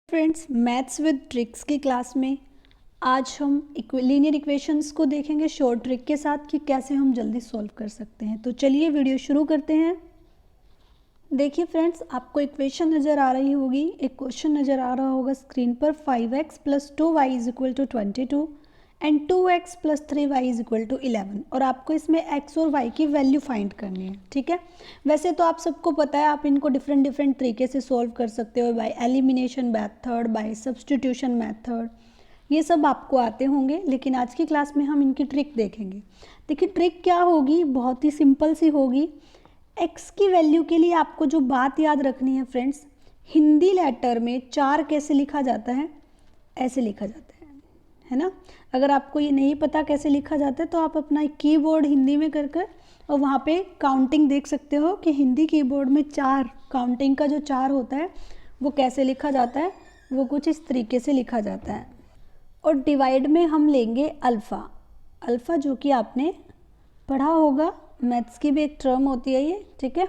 Friends, maths with tricks की class में आज हम लीनियर इक्वेशंस को देखेंगे शॉर्ट ट्रिक के साथ कि कैसे हम जल्दी सॉल्व कर सकते हैं। तो चलिए वीडियो शुरू करते हैं। देखिए फ्रेंड्स, आपको इक्वेशन नज़र आ रही होगी, एक क्वेश्चन नज़र आ रहा होगा स्क्रीन पर। 5x + 2y = 22 and 2x + 3y = 11 और आपको इसमें x और y की वैल्यू फाइंड करनी है। ठीक है, वैसे तो आप सबको पता है, आप इनको डिफरेंट तरीके से सॉल्व कर सकते हो, by elimination method, by substitution method, ये सब आपको आते होंगे। लेकिन आज की क्लास में हम इनकी ट्रिक देखेंगे। देखिए ट्रिक क्या होगी, बहुत ही सिंपल सी होगी। x की वैल्यू के लिए आपको जो बात याद रखनी है फ्रेंड्स, हिंदी लेटर में 4 कैसे लिखा जाता है, ऐसे लिखा जाता है ना। अगर आपको ये नहीं पता कैसे लिखा जाता है तो आप अपना कीबोर्ड हिंदी में कर और वहाँ पे काउंटिंग देख सकते हो कि हिंदी कीबोर्ड में 4 काउंटिंग का जो 4 होता है वो कैसे लिखा जाता है। वो कुछ इस तरीके से लिखा जाता है। और डिवाइड में हम लेंगे अल्फ़ा। अल्फ़ा जो कि आपने पढ़ा होगा, मैथ्स की भी एक टर्म होती है ये। ठीक है,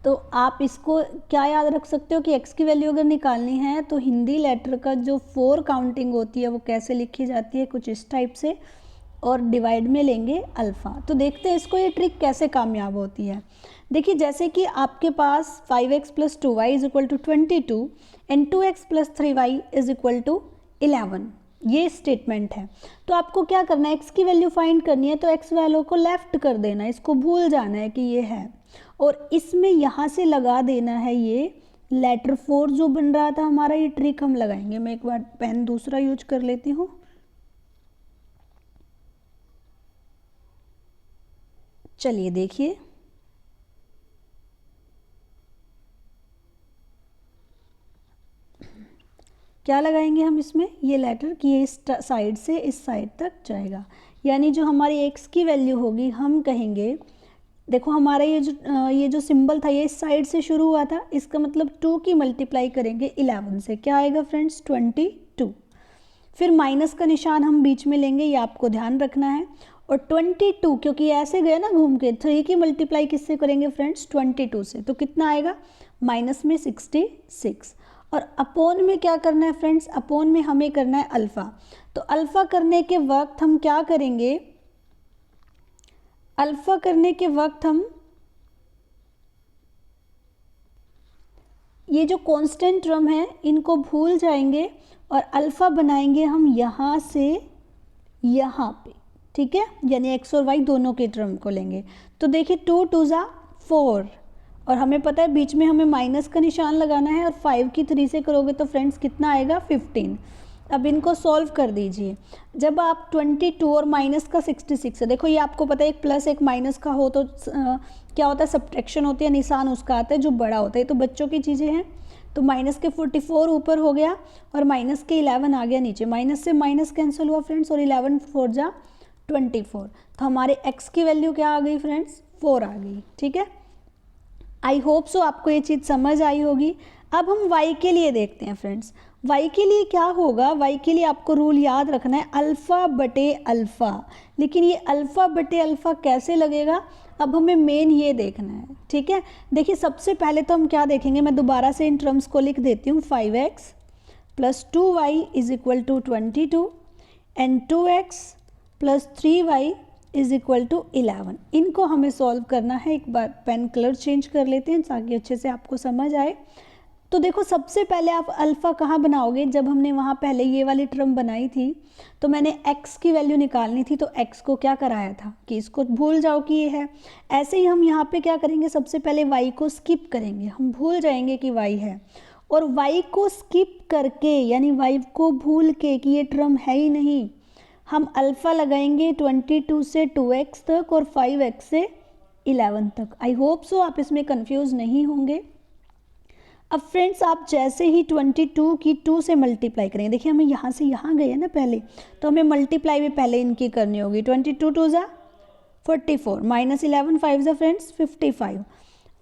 तो आप इसको क्या याद रख सकते हो कि x की वैल्यू अगर निकालनी है तो हिंदी लेटर का जो 4 काउंटिंग होती है वो कैसे लिखी जाती है, कुछ इस टाइप से। और डिवाइड में लेंगे अल्फ़ा। तो देखते हैं इसको, ये ट्रिक कैसे कामयाब होती है। देखिए जैसे कि आपके पास 5x + 2y = 22 and 2x + 3y = 11, ये स्टेटमेंट है। तो आपको क्या करना है, x की वैल्यू फाइंड करनी है, तो x वैल्यू को लेफ्ट कर देना है, इसको भूल जाना है कि ये है। और इसमें यहाँ से लगा देना है ये लेटर 4 जो बन रहा था हमारा। ये ट्रिक हम लगाएंगे। मैं एक बार पेन दूसरा यूज कर लेती हूँ। चलिए देखिए, क्या लगाएंगे हम इसमें, ये लेटर कि ये इस साइड से इस साइड तक जाएगा। यानी जो हमारी x की वैल्यू होगी, हम कहेंगे, देखो हमारा ये जो सिंबल था ये इस साइड से शुरू हुआ था, इसका मतलब 2 की मल्टीप्लाई करेंगे 11 से, क्या आएगा फ्रेंड्स, 22। फिर माइनस का निशान हम बीच में लेंगे, ये आपको ध्यान रखना है। और 22 क्योंकि ऐसे गए ना घूम के, 3 की मल्टीप्लाई किससे करेंगे फ्रेंड्स, 22 से, तो कितना आएगा, माइनस में 66। और अपोन में क्या करना है फ्रेंड्स, अपोन में हमें करना है अल्फ़ा। तो अल्फ़ा करने के वक्त हम क्या करेंगे, अल्फ़ा करने के वक्त हम ये जो कांस्टेंट टर्म है इनको भूल जाएंगे और अल्फ़ा बनाएंगे हम यहाँ से यहाँ पे। ठीक है, यानी x और y दोनों के टर्म को लेंगे। तो देखिए 2 2 ज़ा 4 और हमें पता है बीच में हमें माइनस का निशान लगाना है, और 5 की 3 से करोगे तो फ्रेंड्स कितना आएगा, 15। अब इनको सॉल्व कर दीजिए। जब आप 22 और माइनस का 66 है, देखो ये आपको पता है एक प्लस एक माइनस का हो तो क्या होता है, सब्ट्रैक्शन होती है, निशान उसका आता है जो बड़ा होता है। तो बच्चों की चीज़ें हैं। तो माइनस के 44 ऊपर हो गया और माइनस के 11 आ गया नीचे, माइनस से माइनस कैंसिल हुआ फ्रेंड्स, और 11 4 जा 24। तो हमारे x की वैल्यू क्या आ गई फ्रेंड्स, 4 आ गई। ठीक है, आई होप सो आपको ये चीज़ समझ आई होगी। अब हम y के लिए देखते हैं फ्रेंड्स। y के लिए क्या होगा, y के लिए आपको रूल याद रखना है, अल्फ़ा बटे अल्फ़ा। लेकिन ये अल्फ़ा बटे अल्फ़ा कैसे लगेगा, अब हमें मेन ये देखना है। ठीक है, देखिए सबसे पहले तो हम क्या देखेंगे, मैं दोबारा से इन टर्म्स को लिख देती हूँ। 5x + 2y = 22 and 2x + 3y = 11। इनको हमें सॉल्व करना है। एक बार पेन कलर चेंज कर लेते हैं ताकि अच्छे से आपको समझ आए। तो देखो सबसे पहले आप अल्फ़ा कहाँ बनाओगे, जब हमने वहाँ पहले ये वाली टर्म बनाई थी तो मैंने x की वैल्यू निकालनी थी, तो x को क्या कराया था कि इसको भूल जाओ कि ये है। ऐसे ही हम यहाँ पे क्या करेंगे, सबसे पहले y को स्किप करेंगे, हम भूल जाएंगे कि y है। और y को स्किप करके यानी y को भूल के कि ये टर्म है ही नहीं, हम अल्फ़ा लगाएंगे 22 से 2x तक और 5x से 11 तक। आई होप सो आप इसमें कंफ्यूज नहीं होंगे। अब फ्रेंड्स आप जैसे ही 22 की 2 से मल्टीप्लाई करेंगे, देखिए हमें यहाँ से यहाँ गए ना पहले, तो हमें मल्टीप्लाई भी पहले इनकी करनी होगी। 22 2 ज़ा 44 माइनस 11 5 ज़ा फ्रेंड्स 55।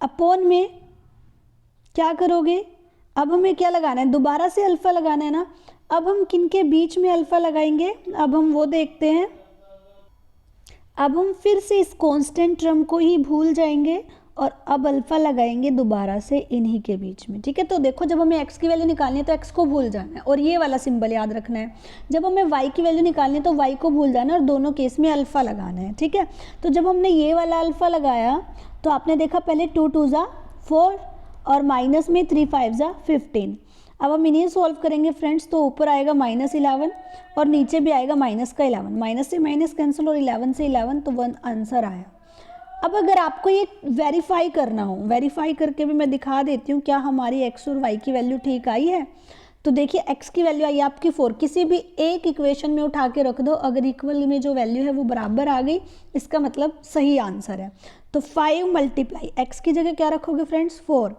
अपोन में क्या करोगे, अब हमें क्या लगाना है, दोबारा से अल्फ़ा लगाना है ना। अब हम किन के बीच में अल्फ़ा लगाएंगे, अब हम वो देखते हैं। अब हम फिर से इस कांस्टेंट टर्म को ही भूल जाएंगे और अब अल्फ़ा लगाएंगे दोबारा से इन्हीं के बीच में, ठीक है। तो देखो जब हमें x की वैल्यू निकालनी है तो x को भूल जाना है और ये वाला सिंबल याद रखना है। जब हमें y की वैल्यू निकालनी है तो y को भूल जाना है और दोनों केस में अल्फ़ा लगाना है, ठीक है। तो जब हमने ये वाला अल्फ़ा लगाया तो आपने देखा पहले 2 2 ज़ा 4 और माइनस में 3 5 ज़ा 15। अब हम इन्हें सॉल्व करेंगे फ्रेंड्स, तो ऊपर आएगा -11 और नीचे भी आएगा माइनस का 11, माइनस से माइनस कैंसिल और 11 से 11, तो 1 आंसर आया। अब अगर आपको ये वेरीफाई करना हो, वेरीफाई करके भी मैं दिखा देती हूँ क्या हमारी x और y की वैल्यू ठीक आई है। तो देखिए x की वैल्यू आई आपकी 4, किसी भी एक इक्वेशन में उठा के रख दो, अगर इक्वल में जो वैल्यू है वो बराबर आ गई, इसका मतलब सही आंसर है। तो 5 मल्टीप्लाई x की जगह क्या रखोगे फ्रेंड्स 4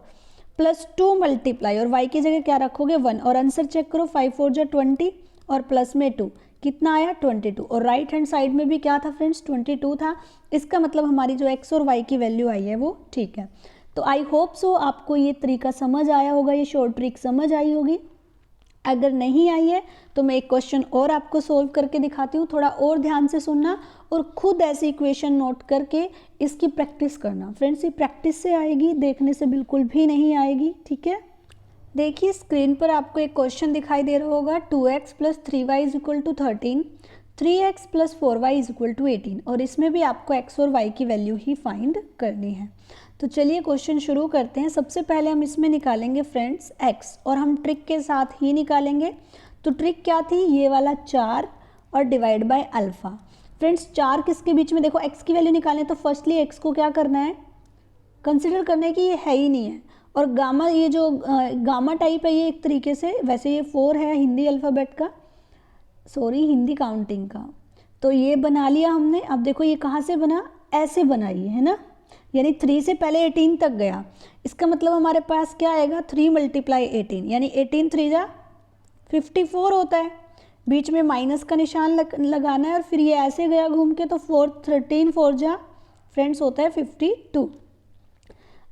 प्लस 2 मल्टीप्लाई और y की जगह क्या रखोगे 1 और आंसर चेक करो 5 4 जा 20 और प्लस में 2 कितना आया 22 और राइट हैंड साइड में भी क्या था फ्रेंड्स 22 था। इसका मतलब हमारी जो x और y की वैल्यू आई है वो ठीक है। तो आई होप सो आपको ये तरीका समझ आया होगा, ये शॉर्ट ट्रिक समझ आई होगी। अगर नहीं आई है तो मैं एक क्वेश्चन और आपको सोल्व करके दिखाती हूँ, थोड़ा और ध्यान से सुनना और खुद ऐसी इक्वेशन नोट करके इसकी प्रैक्टिस करना। फ्रेंड्स ये प्रैक्टिस से आएगी, देखने से बिल्कुल भी नहीं आएगी, ठीक है। देखिए स्क्रीन पर आपको एक क्वेश्चन दिखाई दे रहा होगा 2x + 3y = 13, 3x + 4y = 18 और इसमें भी आपको x और y की वैल्यू ही फाइंड करनी है। तो चलिए क्वेश्चन शुरू करते हैं। सबसे पहले हम इसमें निकालेंगे फ्रेंड्स x और हम ट्रिक के साथ ही निकालेंगे। तो ट्रिक क्या थी, ये वाला 4 और डिवाइड बाय अल्फ़ा। फ्रेंड्स 4 किसके बीच में, देखो x की वैल्यू निकालें तो फर्स्टली x को क्या करना है, कंसिडर करना है कि ये है ही नहीं है। और गामा, ये जो गामा टाइप है ये एक तरीके से, वैसे ये 4 है हिंदी अल्फ़ाबेट का, सॉरी हिंदी काउंटिंग का, तो ये बना लिया हमने। अब देखो ये कहाँ से बना, ऐसे बनाई है ना, यानी 3 से पहले 18 तक गया। इसका मतलब हमारे पास क्या आएगा 3 × 18 यानी 18 3 जा 54 होता है। बीच में माइनस का निशान लगाना है और फिर ये ऐसे गया घूम के, तो 13 4 जा फ्रेंड्स होता है 52।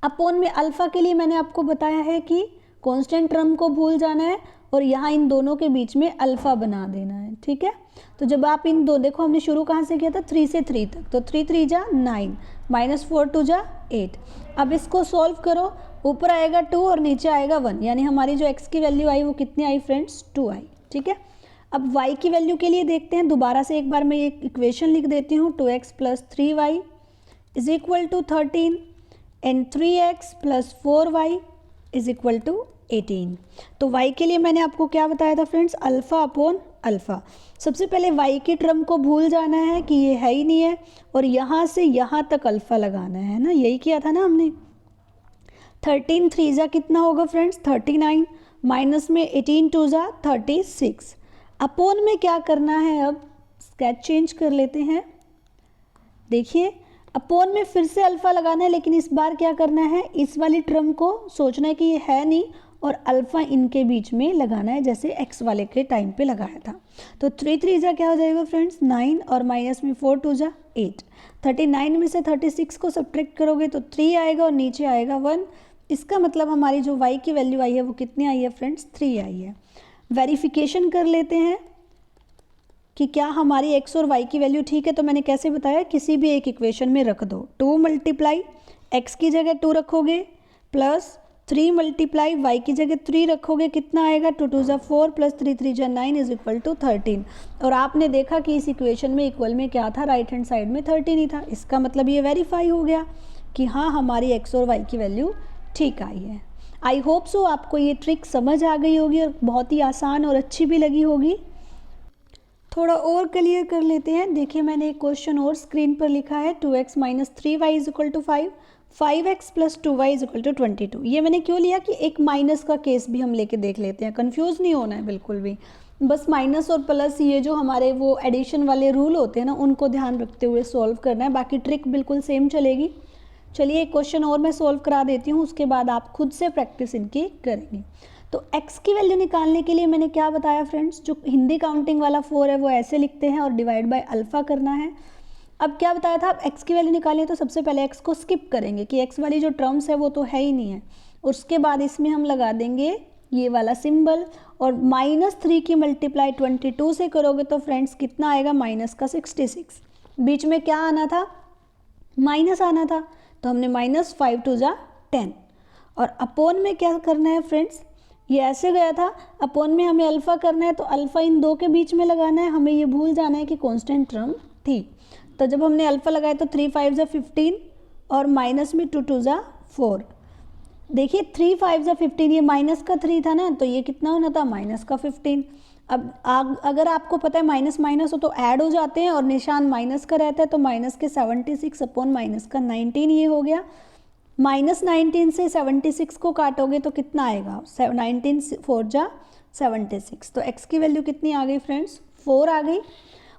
अपोन में अल्फ़ा के लिए मैंने आपको बताया है कि कांस्टेंट टर्म को भूल जाना है और यहाँ इन दोनों के बीच में अल्फ़ा बना देना है, ठीक है। तो जब आप इन दो, देखो हमने शुरू कहाँ से किया था 3 से 3 तक, तो 3 3 जा 9 -4 2 जा 8। अब इसको सॉल्व करो, ऊपर आएगा 2 और नीचे आएगा 1, यानी हमारी जो x की वैल्यू आई वो कितनी आई फ्रेंड्स 2 आई, ठीक है। अब y की वैल्यू के लिए देखते हैं, दोबारा से एक बार मैं एक इक्वेशन लिख देती हूँ 2x + 3y = 13 and 3x + 4y = 18। तो y के लिए मैंने आपको क्या बताया था फ्रेंड्स, अल्फ़ा अपॉन अल्फ़ा। सबसे पहले y की टर्म को भूल जाना है कि ये है ही नहीं है और यहाँ से यहाँ तक अल्फ़ा लगाना है ना, यही किया था ना हमने। 13 3 जा कितना होगा फ्रेंड्स 39, माइनस में 18 2 जा 36। अपोन में क्या करना है, अब स्केच चेंज कर लेते हैं। देखिए अपोन में फिर से अल्फ़ा लगाना है, लेकिन इस बार क्या करना है, इस वाली टर्म को सोचना है कि ये है नहीं और अल्फ़ा इनके बीच में लगाना है, जैसे x वाले के टाइम पे लगाया था। तो 3 3 जा क्या हो जाएगा फ्रेंड्स 9 और माइनस में 4 2 जा 8। 39 में से 36 को सब्ट्रैक्ट करोगे तो 3 आएगा और नीचे आएगा 1। इसका मतलब हमारी जो y की वैल्यू आई है वो कितनी आई है फ्रेंड्स 3 आई है। वेरिफिकेशन कर लेते हैं कि क्या हमारी x और y की वैल्यू ठीक है। तो मैंने कैसे बताया, किसी भी एक इक्वेशन में रख दो, 2 मल्टीप्लाई x की जगह 2 रखोगे प्लस 3 मल्टीप्लाई y की जगह 3 रखोगे, कितना आएगा 2 2 जा 4 प्लस 3 3 जा 9 = 13। और आपने देखा कि इस इक्वेशन में इक्वल में क्या था, राइट हैंड साइड में 13 ही था। इसका मतलब ये वेरीफाई हो गया कि हाँ हमारी x और y की वैल्यू ठीक आई है। आई होप सो आपको ये ट्रिक समझ आ गई होगी और बहुत ही आसान और अच्छी भी लगी होगी। थोड़ा और क्लियर कर लेते हैं। देखिए मैंने एक क्वेश्चन और स्क्रीन पर लिखा है 2x - 3y = 5, 5x + 2y = 22। ये मैंने क्यों लिया कि एक माइनस का केस भी हम लेके देख लेते हैं, कंफ्यूज नहीं होना है बिल्कुल भी। बस माइनस और प्लस ये जो हमारे वो एडिशन वाले रूल होते हैं ना, उनको ध्यान रखते हुए सॉल्व करना है, बाकी ट्रिक बिल्कुल सेम चलेगी। चलिए एक क्वेश्चन और मैं सॉल्व करा देती हूँ, उसके बाद आप खुद से प्रैक्टिस इनकी करेंगे। तो x की वैल्यू निकालने के लिए मैंने क्या बताया फ्रेंड्स, जो हिंदी काउंटिंग वाला 4 है वो ऐसे लिखते हैं और डिवाइड बाय अल्फ़ा करना है। अब क्या बताया था, अब x की वैल्यू निकालनी है तो सबसे पहले x को स्किप करेंगे कि x वाली जो टर्म्स है वो तो है ही नहीं है। उसके बाद इसमें हम लगा देंगे ये वाला सिंबल और -3 की मल्टीप्लाई 22 से करोगे तो फ्रेंड्स कितना आएगा -66। बीच में क्या आना था, माइनस आना था, तो हमने -5 2 जा 10, और अपोन में क्या करना है फ्रेंड्स, ये ऐसे गया था, अपोन में हमें अल्फ़ा करना है, तो अल्फ़ा इन दो के बीच में लगाना है, हमें ये भूल जाना है कि कांस्टेंट टर्म थी। तो जब हमने अल्फ़ा लगाया तो 3 5 जा 15 और माइनस में 2 2 जा 4। देखिए 3 5 जा 15, ये माइनस का 3 था ना, तो ये कितना होना था, माइनस का 15। अब अगर आपको पता है माइनस माइनस हो तो ऐड हो जाते हैं, और निशान माइनस का रहता है, तो माइनस के 76 अपॉन माइनस का 19 ये हो गया। -19 से 76 को काटोगे तो कितना आएगा, 19 4 जा 76, तो x की वैल्यू कितनी आ गई फ्रेंड्स, 4 आ गई।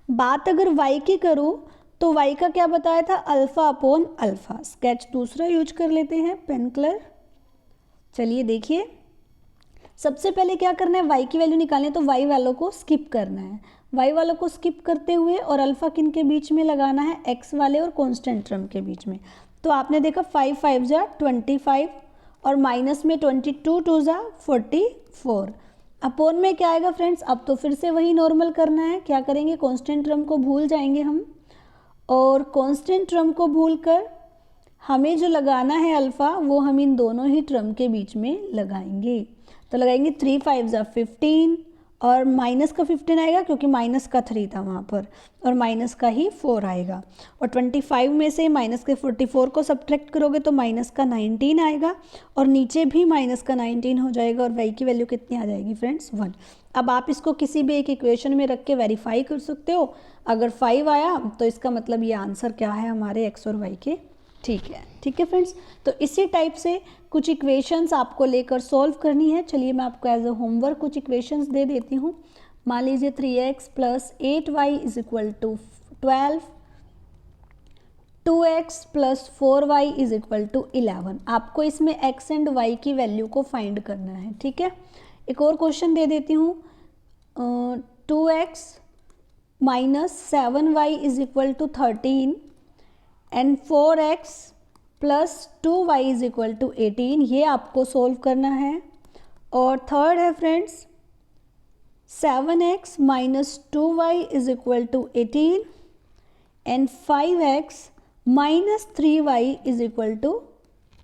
बात अगर y की करूँ तो y का क्या बताया था, अल्फ़ा अपॉन अल्फ़ा। स्केच दूसरा यूज कर लेते हैं, पेन कलर। चलिए देखिए, सबसे पहले क्या करना है, y की वैल्यू निकालनी है, तो y वालों को स्किप करना है। y वालों को स्किप करते हुए और अल्फ़ा किन के बीच में लगाना है, x वाले और कांस्टेंट टर्म के बीच में। तो आपने देखा 5 5 जा 25 और माइनस में 22 2 जा 44। अपोन में क्या आएगा फ्रेंड्स, अब तो फिर से वही नॉर्मल करना है। क्या करेंगे, कांस्टेंट टर्म को भूल जाएंगे हम, और कांस्टेंट टर्म को भूलकर हमें जो लगाना है अल्फ़ा, वो हम इन दोनों ही टर्म के बीच में लगाएंगे। तो लगाएंगे 3 5 जा 15 और माइनस का 15 आएगा क्योंकि माइनस का 3 था वहाँ पर, और माइनस का ही 4 आएगा। और 25 में से माइनस के 44 को सब्ट्रैक्ट करोगे तो माइनस का 19 आएगा, और नीचे भी माइनस का 19 हो जाएगा, और y की वैल्यू कितनी आ जाएगी फ्रेंड्स, 1। अब आप इसको किसी भी एक इक्वेशन में रख के वेरीफाई कर सकते हो। अगर 5 आया तो इसका मतलब ये आंसर क्या है हमारे x और y के। ठीक है फ्रेंड्स, तो इसी टाइप से कुछ इक्वेशंस आपको लेकर सॉल्व करनी है। चलिए मैं आपको एज अ होमवर्क कुछ इक्वेशंस दे देती हूँ। मान लीजिए 3x + 8y = 12, 2x + 4y = 11। आपको इसमें x एंड y की वैल्यू को फाइंड करना है। ठीक है, एक और क्वेश्चन दे देती हूँ, 2x - 7y = 13 and 4x + 2y = 18। ये आपको सोल्व करना है। और थर्ड है friends 7x - 2y = 18 and 5x - 3y =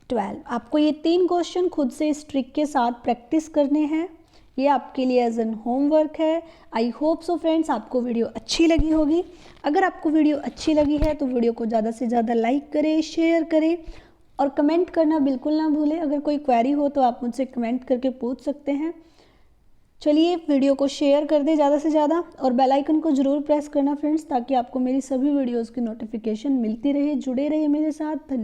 12। आपको ये 3 क्वेश्चन खुद से इस ट्रिक के साथ प्रैक्टिस करने हैं। ये आपके लिए एज एन होमवर्क है। आई होप सो फ्रेंड्स आपको वीडियो अच्छी लगी होगी। अगर आपको वीडियो अच्छी लगी है तो वीडियो को ज़्यादा से ज़्यादा लाइक करें, शेयर करें, और कमेंट करना बिल्कुल ना भूलें। अगर कोई क्वेरी हो तो आप मुझसे कमेंट करके पूछ सकते हैं। चलिए वीडियो को शेयर कर दें ज़्यादा से ज़्यादा, और बेल आइकन को ज़रूर प्रेस करना फ्रेंड्स, ताकि आपको मेरी सभी वीडियोज़ की नोटिफिकेशन मिलती रहे। जुड़े रहिए मेरे साथ। धन्यवाद।